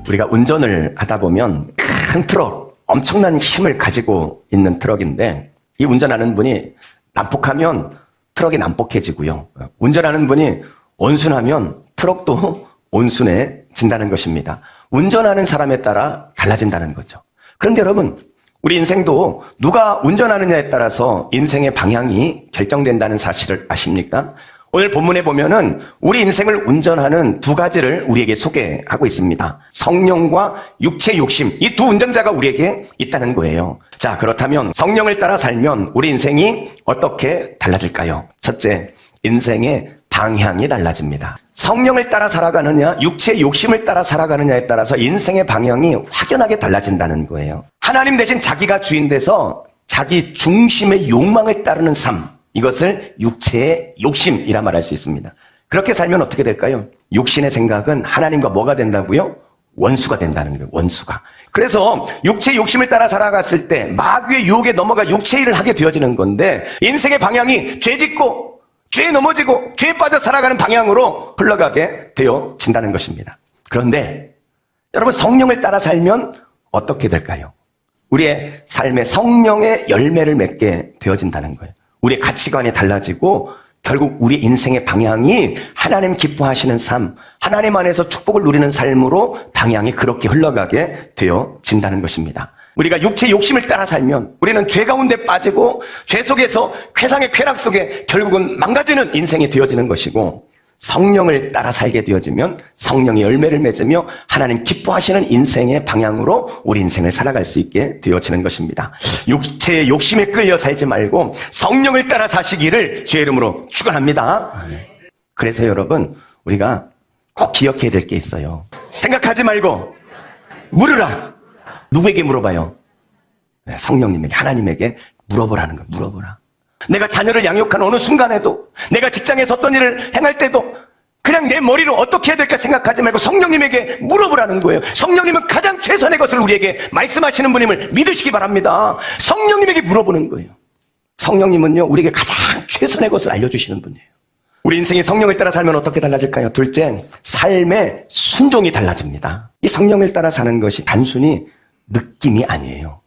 우리가 운전을 하다 보면 큰 트럭, 엄청난 힘을 가지고 있는 트럭인데 이 운전하는 분이 난폭하면 트럭이 난폭해지고요. 운전하는 분이 온순하면 트럭도 온순해진다는 것입니다. 운전하는 사람에 따라 달라진다는 거죠. 그런데 여러분, 우리 인생도 누가 운전하느냐에 따라서 인생의 방향이 결정된다는 사실을 아십니까? 오늘 본문에 보면은 우리 인생을 운전하는 두 가지를 우리에게 소개하고 있습니다. 성령과 육체 욕심, 이 두 운전자가 우리에게 있다는 거예요. 자, 그렇다면 성령을 따라 살면 우리 인생이 어떻게 달라질까요? 첫째, 인생의 방향이 달라집니다. 성령을 따라 살아가느냐, 육체의 욕심을 따라 살아가느냐에 따라서 인생의 방향이 확연하게 달라진다는 거예요. 하나님 대신 자기가 주인 돼서 자기 중심의 욕망을 따르는 삶, 이것을 육체의 욕심이라 말할 수 있습니다. 그렇게 살면 어떻게 될까요? 육신의 생각은 하나님과 뭐가 된다고요? 원수가 된다는 거예요. 원수가. 그래서 육체의 욕심을 따라 살아갔을 때 마귀의 유혹에 넘어가 육체의 일을 하게 되어지는 건데 인생의 방향이 죄짓고 죄에 넘어지고 죄에 빠져 살아가는 방향으로 흘러가게 되어진다는 것입니다. 그런데 여러분, 성령을 따라 살면 어떻게 될까요? 우리의 삶에 성령의 열매를 맺게 되어진다는 거예요. 우리의 가치관이 달라지고 결국 우리 인생의 방향이 하나님 기뻐하시는 삶, 하나님 안에서 축복을 누리는 삶으로 방향이 그렇게 흘러가게 되어진다는 것입니다. 우리가 육체의 욕심을 따라 살면 우리는 죄 가운데 빠지고 죄 속에서 쾌상의 쾌락 속에 결국은 망가지는 인생이 되어지는 것이고, 성령을 따라 살게 되어지면 성령의 열매를 맺으며 하나님 기뻐하시는 인생의 방향으로 우리 인생을 살아갈 수 있게 되어지는 것입니다. 육체의 욕심에 끌려 살지 말고 성령을 따라 사시기를 주의 이름으로 축원합니다. 그래서 여러분, 우리가 꼭 기억해야 될 게 있어요. 생각하지 말고 물으라. 누구에게 물어봐요? 네, 성령님에게, 하나님에게 물어보라는 거예요. 물어보라. 내가 자녀를 양육하는 어느 순간에도, 내가 직장에서 어떤 일을 행할 때도 그냥 내 머리로 어떻게 해야 될까 생각하지 말고 성령님에게 물어보라는 거예요. 성령님은 가장 최선의 것을 우리에게 말씀하시는 분임을 믿으시기 바랍니다. 성령님에게 물어보는 거예요. 성령님은요, 우리에게 가장 최선의 것을 알려주시는 분이에요. 우리 인생이 성령을 따라 살면 어떻게 달라질까요? 둘째, 삶의 순종이 달라집니다. 이 성령을 따라 사는 것이 단순히 느낌이 아니에요.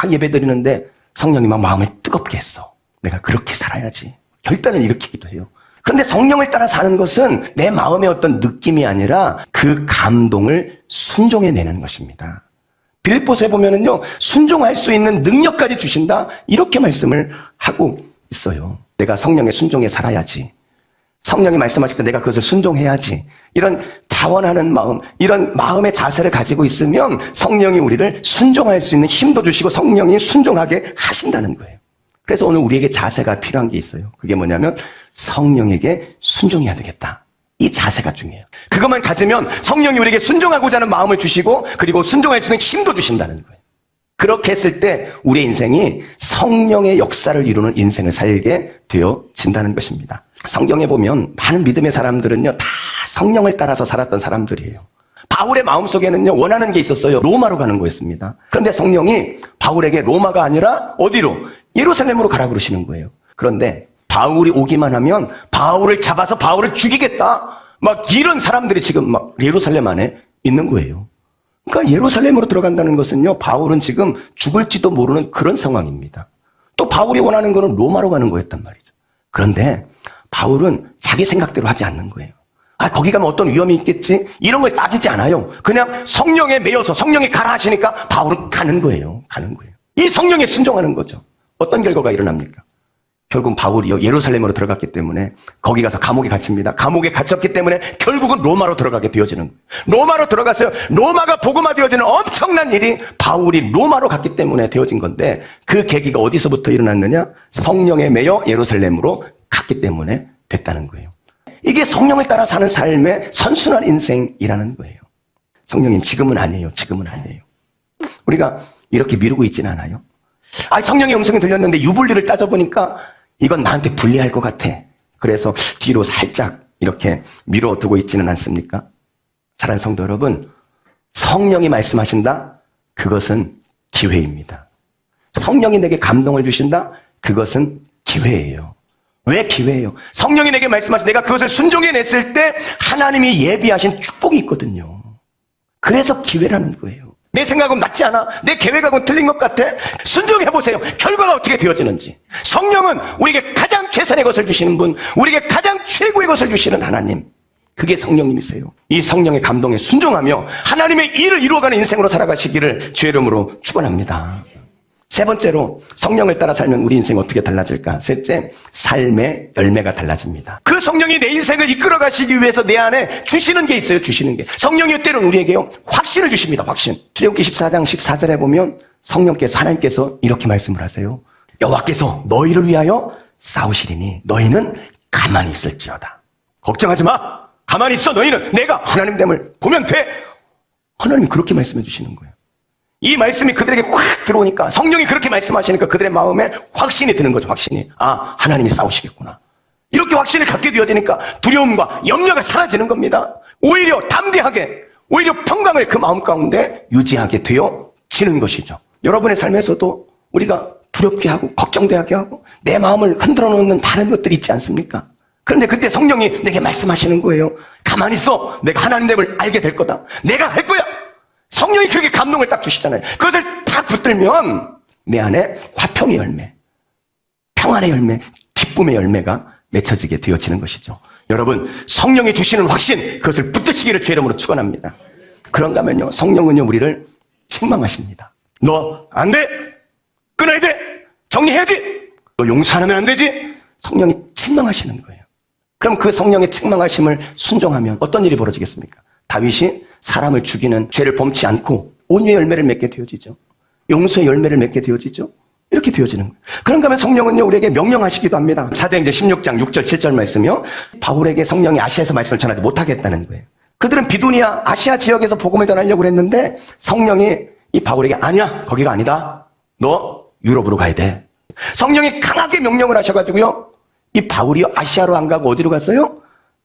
예배 드리는데 성령이 막 마음을 뜨겁게 했어. 내가 그렇게 살아야지. 결단을 일으키기도 해요. 그런데 성령을 따라 사는 것은 내 마음의 어떤 느낌이 아니라 그 감동을 순종해내는 것입니다. 빌립보서에 보면은요, 순종할 수 있는 능력까지 주신다, 이렇게 말씀을 하고 있어요. 내가 성령의 순종에 살아야지. 성령이 말씀하실 때 내가 그것을 순종해야지. 이런 자원하는 마음, 이런 마음의 자세를 가지고 있으면 성령이 우리를 순종할 수 있는 힘도 주시고 성령이 순종하게 하신다는 거예요. 그래서 오늘 우리에게 자세가 필요한 게 있어요. 그게 뭐냐면 성령에게 순종해야 되겠다. 이 자세가 중요해요. 그것만 가지면 성령이 우리에게 순종하고자 하는 마음을 주시고 그리고 순종할 수 있는 힘도 주신다는 거예요. 그렇게 했을 때 우리의 인생이 성령의 역사를 이루는 인생을 살게 되어진다는 것입니다. 성경에 보면 많은 믿음의 사람들은요, 다 성령을 따라서 살았던 사람들이에요. 바울의 마음속에는요, 원하는 게 있었어요. 로마로 가는 거였습니다. 그런데 성령이 바울에게 로마가 아니라 어디로? 예루살렘으로 가라 그러시는 거예요. 그런데 바울이 오기만 하면 바울을 잡아서 바울을 죽이겠다, 막 이런 사람들이 지금 막 예루살렘 안에 있는 거예요. 그러니까 예루살렘으로 들어간다는 것은요, 바울은 지금 죽을지도 모르는 그런 상황입니다. 또 바울이 원하는 거는 로마로 가는 거였단 말이죠. 그런데 바울은 자기 생각대로 하지 않는 거예요. 거기 가면 어떤 위험이 있겠지? 이런 걸 따지지 않아요. 그냥 성령에 매여서 성령이 가라 하시니까 바울은 가는 거예요. 가는 거예요. 이 성령에 순종하는 거죠. 어떤 결과가 일어납니까? 결국 바울이요, 예루살렘으로 들어갔기 때문에 거기 가서 감옥에 갇힙니다. 감옥에 갇혔기 때문에 결국은 로마로 들어가게 되어지는 거예요. 로마로 들어갔어요. 로마가 복음화되어지는 엄청난 일이 바울이 로마로 갔기 때문에 되어진 건데, 그 계기가 어디서부터 일어났느냐? 성령에 매여 예루살렘으로 갔기 때문에 됐다는 거예요. 이게 성령을 따라 사는 삶의 선순환 인생이라는 거예요. 성령님, 지금은 아니에요. 지금은 아니에요. 우리가 이렇게 미루고 있지는 않아요. 성령의 음성이 들렸는데 유불리를 따져보니까 이건 나한테 불리할 것 같아. 그래서 뒤로 살짝 이렇게 미뤄두고 있지는 않습니까? 사랑하는 성도 여러분, 성령이 말씀하신다? 그것은 기회입니다. 성령이 내게 감동을 주신다? 그것은 기회예요. 왜 기회예요? 성령이 내게 말씀하신 내가 그것을 순종해냈을 때 하나님이 예비하신 축복이 있거든요. 그래서 기회라는 거예요. 내 생각은 맞지 않아. 내 계획하고는 틀린 것 같아. 순종해보세요. 결과가 어떻게 되어지는지. 성령은 우리에게 가장 최선의 것을 주시는 분, 우리에게 가장 최고의 것을 주시는 하나님. 그게 성령님이세요. 이 성령의 감동에 순종하며 하나님의 일을 이루어가는 인생으로 살아가시기를 주의 이름으로 축원합니다. 세 번째로 성령을 따라 살면 우리 인생이 어떻게 달라질까? 셋째, 삶의 열매가 달라집니다. 그 성령이 내 인생을 이끌어 가시기 위해서 내 안에 주시는 게 있어요. 주시는 게. 성령이 때로는 우리에게요, 확신을 주십니다. 확신. 출애굽기 14장 14절에 보면 성령께서, 하나님께서 이렇게 말씀을 하세요. 여호와께서 너희를 위하여 싸우시리니 너희는 가만히 있을지어다. 걱정하지 마. 가만히 있어. 너희는 내가 하나님 됨을 보면 돼. 하나님이 그렇게 말씀해 주시는 거예요. 이 말씀이 그들에게 확 들어오니까, 성령이 그렇게 말씀하시니까 그들의 마음에 확신이 드는 거죠. 확신이. 아, 하나님이 싸우시겠구나. 이렇게 확신을 갖게 되어지니까 두려움과 염려가 사라지는 겁니다. 오히려 담대하게, 오히려 평강을 그 마음 가운데 유지하게 되어지는 것이죠. 여러분의 삶에서도 우리가 두렵게 하고 걱정되게 하고 내 마음을 흔들어 놓는 많은 것들이 있지 않습니까? 그런데 그때 성령이 내게 말씀하시는 거예요. 가만히 있어. 내가 하나님을 알게 될 거다. 내가 할 거야. 성령이 그렇게 감동을 딱 주시잖아요. 그것을 딱 붙들면 내 안에 화평의 열매, 평안의 열매, 기쁨의 열매가 맺혀지게 되어지는 것이죠. 여러분, 성령이 주시는 확신, 그것을 붙드시기를 주의 이름으로 축원합니다. 그런가 하면요, 성령은요 우리를 책망하십니다. 너 안 돼. 끊어야 돼. 정리해야지. 너 용서 안 하면 안 되지. 성령이 책망하시는 거예요. 그럼 그 성령의 책망하심을 순종하면 어떤 일이 벌어지겠습니까? 다윗이 사람을 죽이는 죄를 범치 않고 온유의 열매를 맺게 되어지죠. 용서의 열매를 맺게 되어지죠. 이렇게 되어지는 거예요. 그런가 하면 성령은요 우리에게 명령하시기도 합니다. 사도행전 16장 6절 7절 말씀이요, 바울에게 성령이 아시아에서 말씀을 전하지 못하겠다는 거예요. 그들은 비두니아 아시아 지역에서 복음을 전하려고 했는데 성령이 이 바울에게 아니야, 거기가 아니다. 너 유럽으로 가야 돼. 성령이 강하게 명령을 하셔가지고요, 이 바울이 아시아로 안 가고 어디로 갔어요?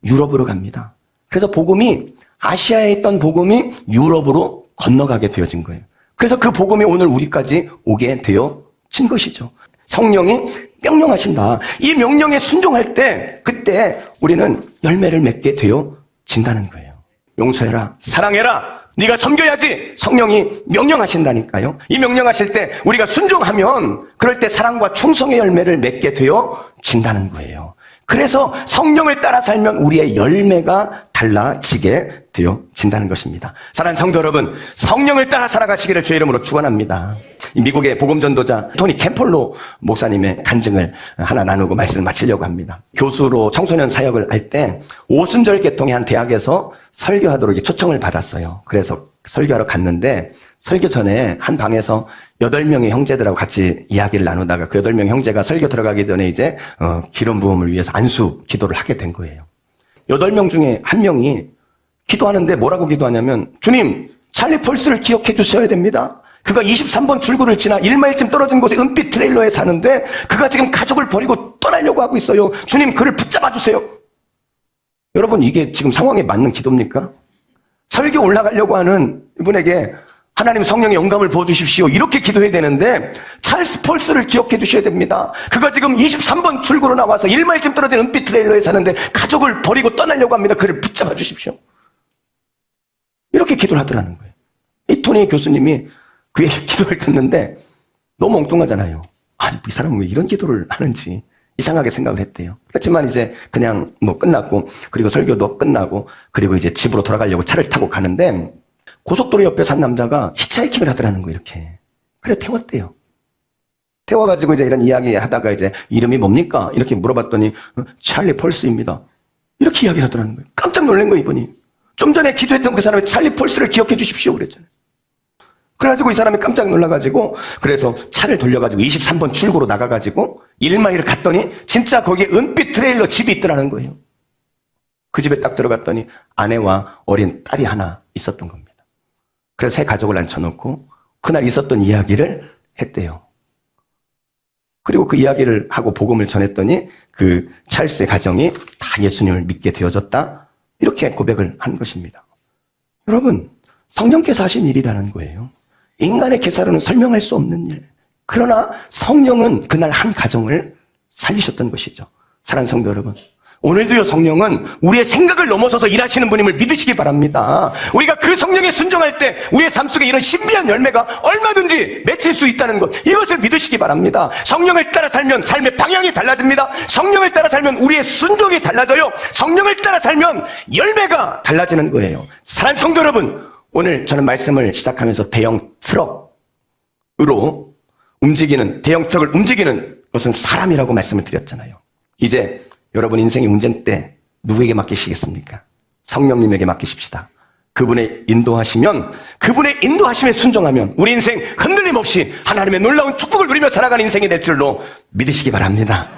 유럽으로 갑니다. 그래서 복음이, 아시아에 있던 복음이 유럽으로 건너가게 되어진 거예요. 그래서 그 복음이 오늘 우리까지 오게 되어진 것이죠. 성령이 명령하신다. 이 명령에 순종할 때, 그때 우리는 열매를 맺게 되어진다는 거예요. 용서해라, 사랑해라, 네가 섬겨야지. 성령이 명령하신다니까요. 이 명령하실 때 우리가 순종하면 그럴 때 사랑과 충성의 열매를 맺게 되어진다는 거예요. 그래서 성령을 따라 살면 우리의 열매가 달라지게 되어진다는 것입니다. 사랑하는 성도 여러분, 성령을 따라 살아가시기를 주의 이름으로 축원합니다. 미국의 복음전도자 토니 캠폴로 목사님의 간증을 하나 나누고 말씀을 마치려고 합니다. 교수로 청소년 사역을 할 때 오순절 계통의 한 대학에서 설교하도록 초청을 받았어요. 그래서 설교하러 갔는데 설교 전에 한 방에서 8명의 형제들하고 같이 이야기를 나누다가 그 8명 형제가 설교 들어가기 전에 이제 기름 부음을 위해서 안수 기도를 하게 된 거예요. 8명 중에 한 명이 기도하는데 뭐라고 기도하냐면, 주님, 찰리 펄스를 기억해 주셔야 됩니다. 그가 23번 출구를 지나 1마일쯤 떨어진 곳에 은빛 트레일러에 사는데 그가 지금 가족을 버리고 떠나려고 하고 있어요. 주님, 그를 붙잡아 주세요. 여러분, 이게 지금 상황에 맞는 기도입니까? 설교 올라가려고 하는 이분에게 하나님 성령의 영감을 부어주십시오, 이렇게 기도해야 되는데 찰스 펄스를 기억해 주셔야 됩니다. 그가 지금 23번 출구로 나와서 1마일쯤 떨어진 은빛 트레일러에 사는데 가족을 버리고 떠나려고 합니다. 그를 붙잡아 주십시오. 이렇게 기도를 하더라는 거예요. 이 토니 교수님이 그의 기도를 듣는데 너무 엉뚱하잖아요. 아니, 이 사람은 왜 이런 기도를 하는지 이상하게 생각을 했대요. 그렇지만 이제 그냥 끝났고, 그리고 설교도 끝나고, 그리고 이제 집으로 돌아가려고 차를 타고 가는데 고속도로 옆에 산 남자가 히치하이킹을 하더라는 거예요, 이렇게. 그래, 태웠대요. 태워가지고 이제 이런 이야기 하다가 이제 이름이 뭡니까? 이렇게 물어봤더니 찰리 펄스입니다. 이렇게 이야기를 하더라는 거예요. 깜짝 놀란 거예요, 이분이. 좀 전에 기도했던 그 사람이 찰리 펄스를 기억해 주십시오 그랬잖아요. 그래가지고 이 사람이 깜짝 놀라가지고, 그래서 차를 돌려가지고 23번 출구로 나가가지고 1마일을 갔더니 진짜 거기에 은빛 트레일러 집이 있더라는 거예요. 그 집에 딱 들어갔더니 아내와 어린 딸이 하나 있었던 겁니다. 그래서 새 가족을 앉혀놓고 그날 있었던 이야기를 했대요. 그리고 그 이야기를 하고 복음을 전했더니 그 찰스의 가정이 다 예수님을 믿게 되어졌다, 이렇게 고백을 한 것입니다. 여러분, 성령께서 하신 일이라는 거예요. 인간의 계사로는 설명할 수 없는 일. 그러나 성령은 그날 한 가정을 살리셨던 것이죠. 사랑하는 성도 여러분, 오늘도요, 성령은 우리의 생각을 넘어서서 일하시는 분임을 믿으시기 바랍니다. 우리가 그 성령에 순종할 때 우리의 삶 속에 이런 신비한 열매가 얼마든지 맺힐 수 있다는 것, 이것을 믿으시기 바랍니다. 성령을 따라 살면 삶의 방향이 달라집니다. 성령을 따라 살면 우리의 순종이 달라져요. 성령을 따라 살면 열매가 달라지는 거예요. 사랑하는 성도 여러분, 오늘 저는 말씀을 시작하면서 대형 트럭으로 움직이는, 대형 트럭을 움직이는 것은 사람이라고 말씀을 드렸잖아요. 이제 여러분 인생의 운전대 누구에게 맡기시겠습니까? 성령님에게 맡기십시다. 그분의 인도하시면, 그분의 인도하심에 순종하면 우리 인생 흔들림 없이 하나님의 놀라운 축복을 누리며 살아가는 인생이 될 줄로 믿으시기 바랍니다.